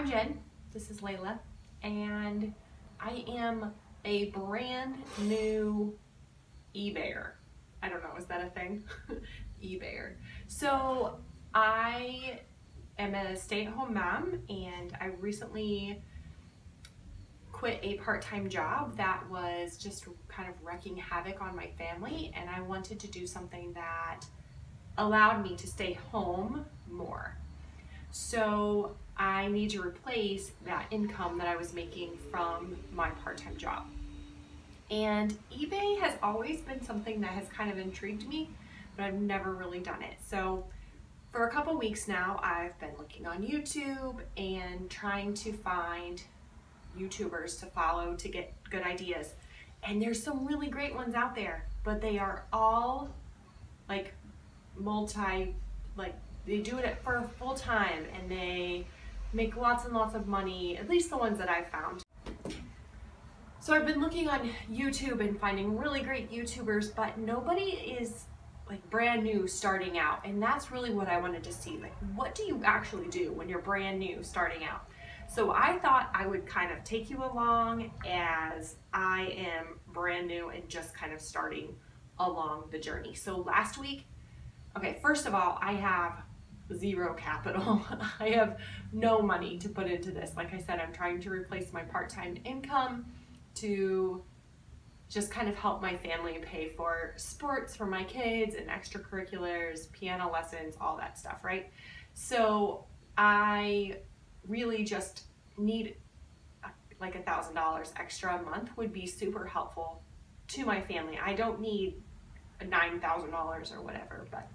I'm Jen, this is Layla, and I am a brand new eBayer. I don't know, is that a thing? eBayer. So I am a stay-at-home mom, and I recently quit a part-time job that was just kind of wreaking havoc on my family, and I wanted to do something that allowed me to stay home more. So I need to replace that income that I was making from my part-time job. And eBay has always been something that has kind of intrigued me, but I've never really done it. So for a couple weeks now, I've been looking on YouTube and trying to find YouTubers to follow to get good ideas. And there's some really great ones out there, but they are all like they do it for full time and they make lots and lots of money, at least the ones that I've found. So I've been looking on YouTube and finding really great YouTubers, but nobody is like brand new starting out. And that's really what I wanted to see. Like, what do you actually do when you're brand new starting out? So I thought I would kind of take you along as I am brand new and just kind of starting along the journey. So last week, okay, first of all, I have zero capital. I have no money to put into this. Like I said, I'm trying to replace my part-time income to just kind of help my family pay for sports for my kids and extracurriculars, piano lessons, all that stuff, right? So I really just need like $1,000 extra a month would be super helpful to my family. I don't need $9,000 or whatever, but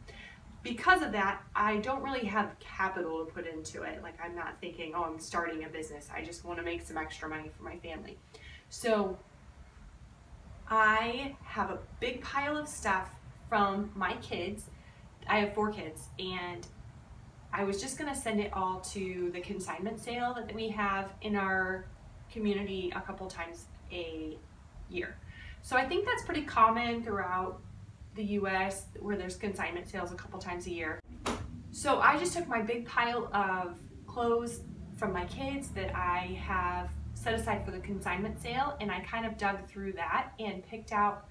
because of that, I don't really have capital to put into it. Like, I'm not thinking, oh, I'm starting a business. I just want to make some extra money for my family. So I have a big pile of stuff from my kids. I have 4 kids, and I was just gonna send it all to the consignment sale that we have in our community a couple times a year. So I think that's pretty common throughout the US, where there's consignment sales a couple times a year. So I just took my big pile of clothes from my kids that I have set aside for the consignment sale, and I kind of dug through that and picked out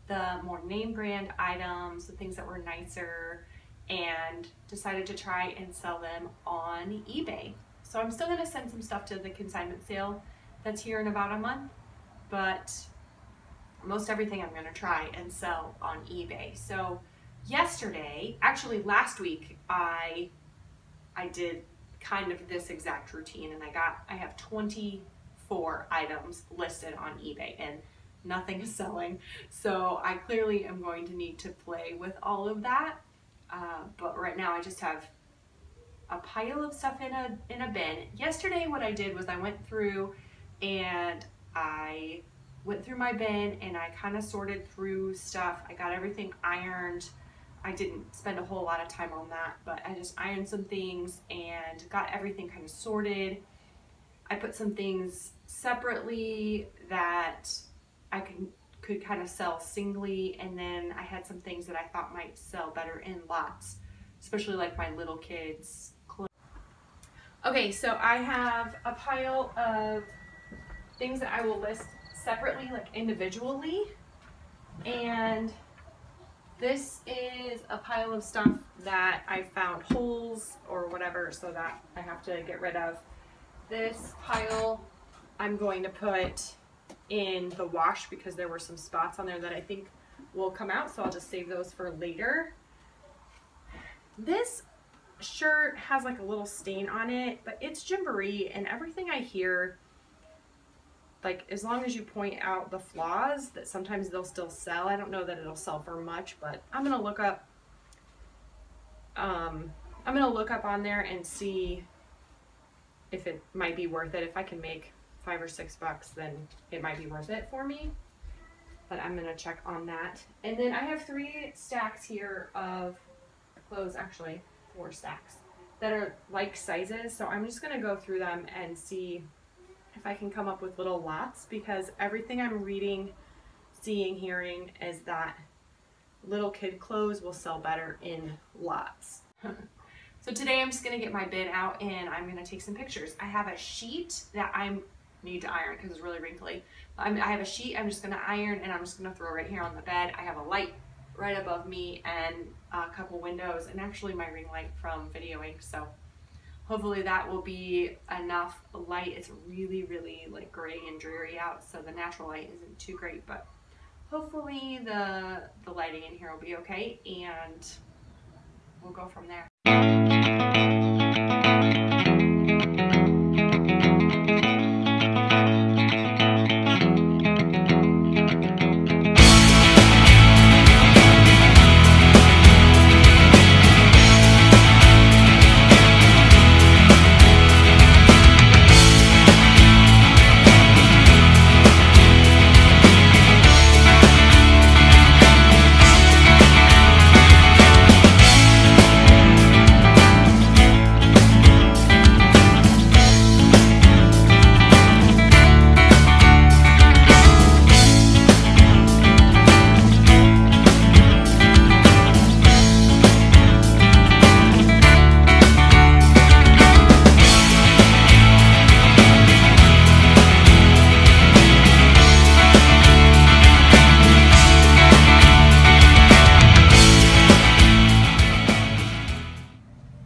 the more name brand items, the things that were nicer, and decided to try and sell them on eBay. So I'm still gonna send some stuff to the consignment sale that's here in about a month, but most everything I'm gonna try and sell on eBay. So yesterday, actually last week, I did kind of this exact routine, and I have 24 items listed on eBay and nothing is selling. So I clearly am going to need to play with all of that. But right now I just have a pile of stuff in a bin. Yesterday what I did was I went through my bin and I kind of sorted through stuff. I got everything ironed. I didn't spend a whole lot of time on that, but I just ironed some things and got everything kind of sorted. I put some things separately that I could kind of sell singly, and then I had some things that I thought might sell better in lots, especially like my little kids' clothes. Okay, so I have a pile of things that I will list separately, like individually, and this is a pile of stuff that I found holes or whatever, so that I have to get rid of. This pile I'm going to put in the wash because there were some spots on there that I think will come out, so I'll just save those for later. This shirt has like a little stain on it, but it's Gymboree, and everything I hear, like, as long as you point out the flaws, that sometimes they'll still sell. I don't know that it'll sell for much, but I'm gonna look up on there and see if it might be worth it. If I can make $5 or $6, then it might be worth it for me, but I'm gonna check on that. And then I have 3 stacks here of clothes, actually 4 stacks, that are like sizes, so I'm just gonna go through them and see if I can come up with little lots, because everything I'm reading, seeing, hearing is that little kid clothes will sell better in lots. So today I'm just gonna get my bin out and I'm gonna take some pictures. I have a sheet that I need to iron because it's really wrinkly. I have a sheet I'm just gonna iron and I'm just gonna throw right here on the bed. I have a light right above me and a couple windows and actually my ring light from videoing. So hopefully that will be enough light. It's really, really like gray and dreary out, so the natural light isn't too great, but hopefully the lighting in here will be okay and we'll go from there.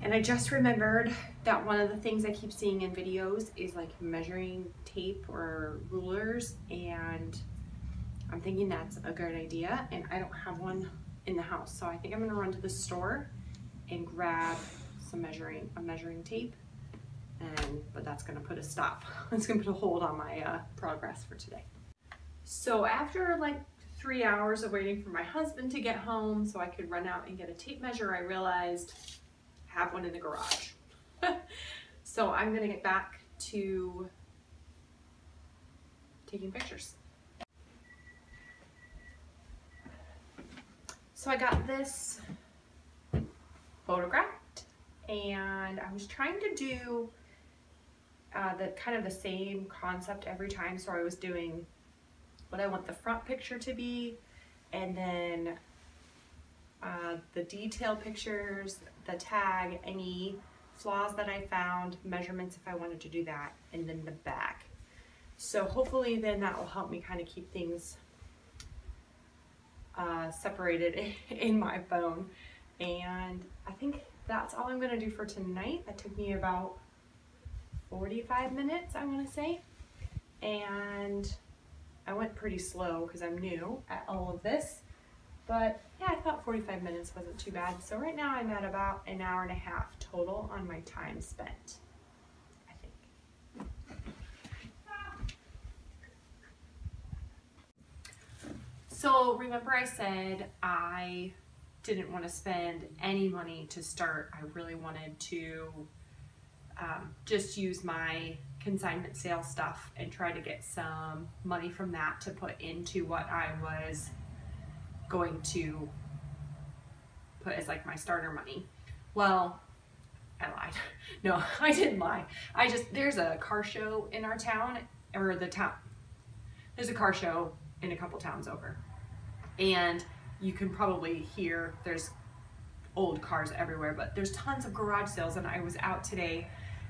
And I just remembered that one of the things I keep seeing in videos is like measuring tape or rulers, and I'm thinking that's a good idea, and I don't have one in the house. So I think I'm gonna run to the store and grab some measuring tape, but that's gonna put a stop. It's gonna put a hold on my progress for today. So after like 3 hours of waiting for my husband to get home so I could run out and get a tape measure, I realized I have one in the garage. So I'm gonna get back to taking pictures. So I got this photographed and I was trying to do the kind of the same concept every time. So I was doing what I want the front picture to be, and then the detail pictures, the tag, any flaws that I found, measurements if I wanted to do that, and then the back. So hopefully then that will help me kind of keep things separated in my phone. And I think that's all I'm gonna do for tonight. That took me about 45 minutes, I wanna say. And I went pretty slow because I'm new at all of this. But yeah, I thought 45 minutes wasn't too bad. So right now I'm at about an hour and a half total on my time spent, I think. So remember I said I didn't want to spend any money to start. I really wanted to just use my consignment sale stuff and try to get some money from that to put into what I was going to put as like my starter money. Well, I lied. No, I didn't lie. There's a car show in our town, or the town. There's a car show in a couple towns over. And you can probably hear there's old cars everywhere, but there's tons of garage sales. And I was out today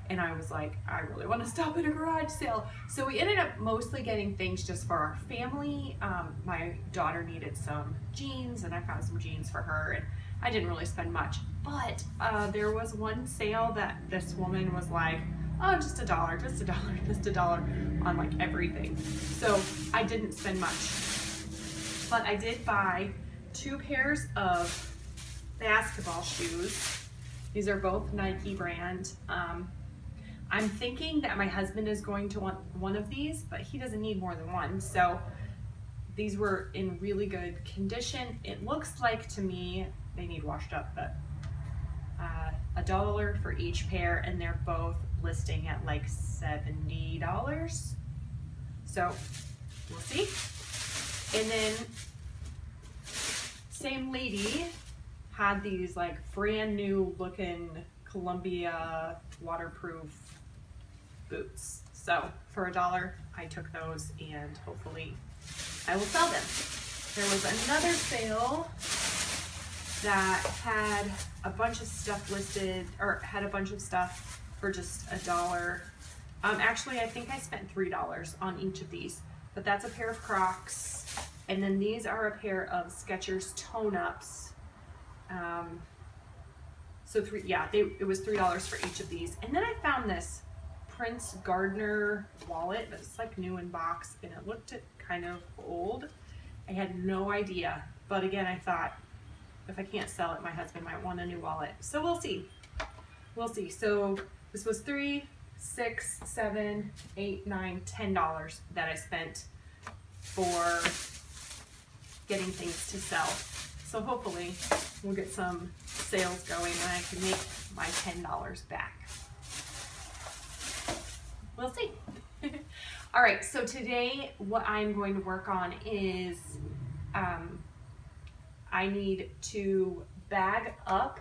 and I was like, I really want to stop at a garage sale. So we ended up mostly getting things just for our family. My daughter needed some jeans and I found some jeans for her, and I didn't really spend much. But there was one sale that this woman was like, oh, just $1, just $1, just $1 on like everything. So I didn't spend much, but I did buy 2 pairs of basketball shoes. These are both Nike brand. I'm thinking that my husband is going to want one of these, but he doesn't need more than one. So these were in really good condition. It looks like to me they need washed up, but $1 for each pair, and they're both listing at like $70. So we'll see. And then same lady had these like brand new looking Columbia waterproof boots. So for $1, I took those, and hopefully I will sell them. There was another sale that had a bunch of stuff listed, or had a bunch of stuff for just $1. Actually, I think I spent $3 on each of these, but that's a pair of Crocs, and then these are a pair of Skechers tone-ups. It was $3 for each of these. And then I found this Prince Gardner wallet that's like new in box, and it looked kind of old. I had no idea, but again, I thought if I can't sell it, my husband might want a new wallet. So we'll see. We'll see. So this was $3, $6, $7, $8, $9, $10 that I spent for getting things to sell. So hopefully we'll get some sales going and I can make my $10 back. We'll see. All right, so today what I'm going to work on is I need to bag up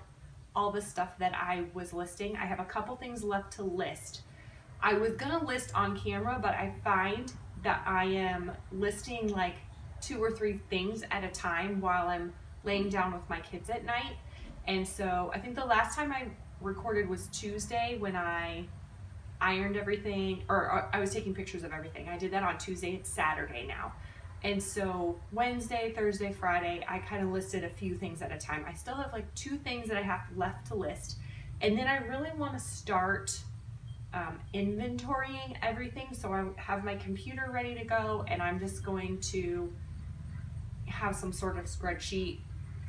all the stuff that I was listing. I have a couple things left to list. I was gonna list on camera, but I find that I am listing like 2 or 3 things at a time while I'm laying down with my kids at night. And so I think the last time I recorded was Tuesday when I ironed everything, or I was taking pictures of everything. I did that on Tuesday. It's Saturday now. And so Wednesday, Thursday, Friday, I kind of listed a few things at a time. I still have like 2 things that I have left to list. And then I really want to start inventorying everything. So I have my computer ready to go, and I'm just going to have some sort of spreadsheet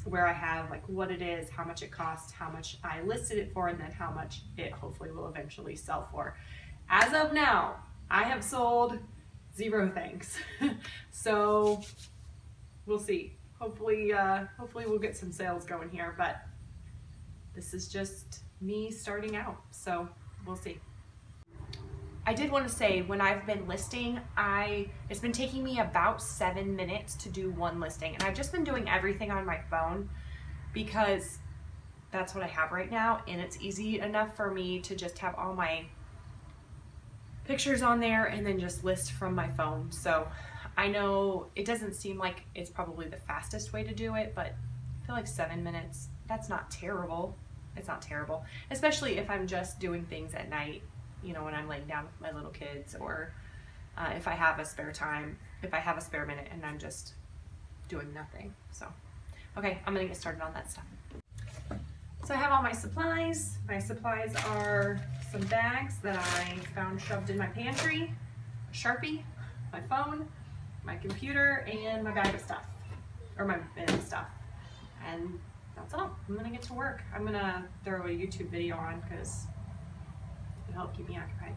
where I have like what it is, how much it costs, how much I listed it for, and then how much it hopefully will eventually sell for. As of now, I have sold 0 things. So we'll see. Hopefully we'll get some sales going here, but this is just me starting out. So we'll see. I did want to say, when I've been listing, it's been taking me about 7 minutes to do one listing, and I've just been doing everything on my phone because that's what I have right now, and it's easy enough for me to just have all my pictures on there and then just list from my phone. So I know it doesn't seem like it's probably the fastest way to do it, but I feel like 7 minutes, that's not terrible. It's not terrible, especially if I'm just doing things at night, you know, when I'm laying down with my little kids, or if I have a spare time, if I have a spare minute and I'm just doing nothing. So, okay, I'm gonna get started on that stuff. So I have all my supplies. My supplies are some bags that I found shoved in my pantry, a Sharpie, my phone, my computer, and my bag of stuff, or my bin of stuff. And that's all. I'm gonna get to work. I'm gonna throw a YouTube video on because it'll help keep me occupied.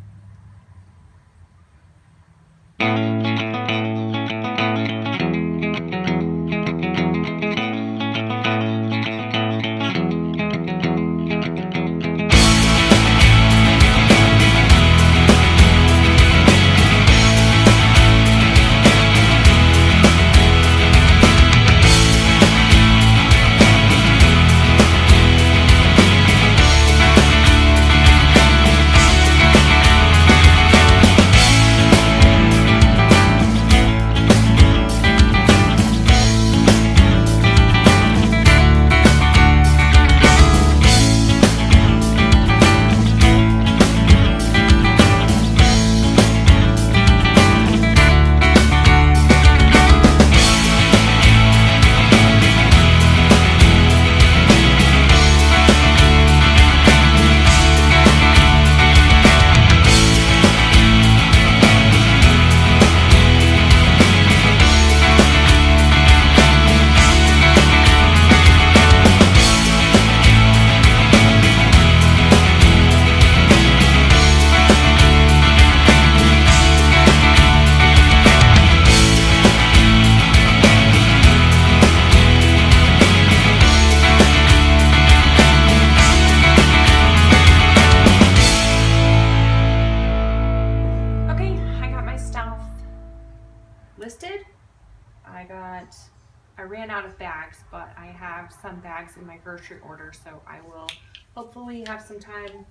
I ran out of bags, but I have some bags in my grocery order, so I will hopefully have some time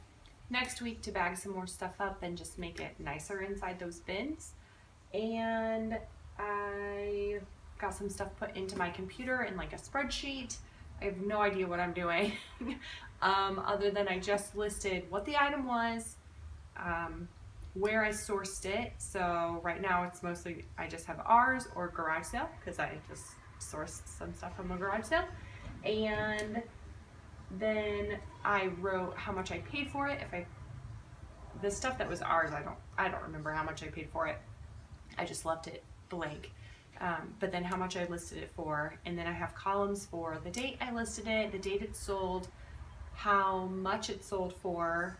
next week to bag some more stuff up and just make it nicer inside those bins. And I got some stuff put into my computer in like a spreadsheet, I have no idea what I'm doing other than I just listed what the item was, where I sourced it. So right now it's mostly, I just have ours or garage sale because I just sourced some stuff from a garage sale. And then I wrote how much I paid for it. The stuff that was ours, I don't remember how much I paid for it. I just left it blank. But then how much I listed it for, and then I have columns for the date I listed it, the date it sold, how much it sold for,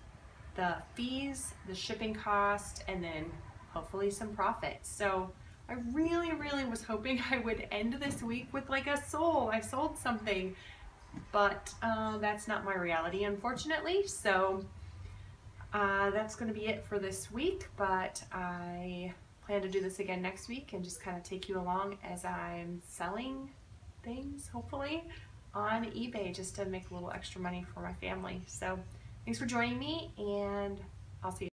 the fees, the shipping cost, and then hopefully some profit. So I really, really was hoping I would end this week with like I sold something, but that's not my reality, unfortunately. So that's going to be it for this week, but I plan to do this again next week and just kind of take you along as I'm selling things, hopefully, on eBay just to make a little extra money for my family. So thanks for joining me, and I'll see you.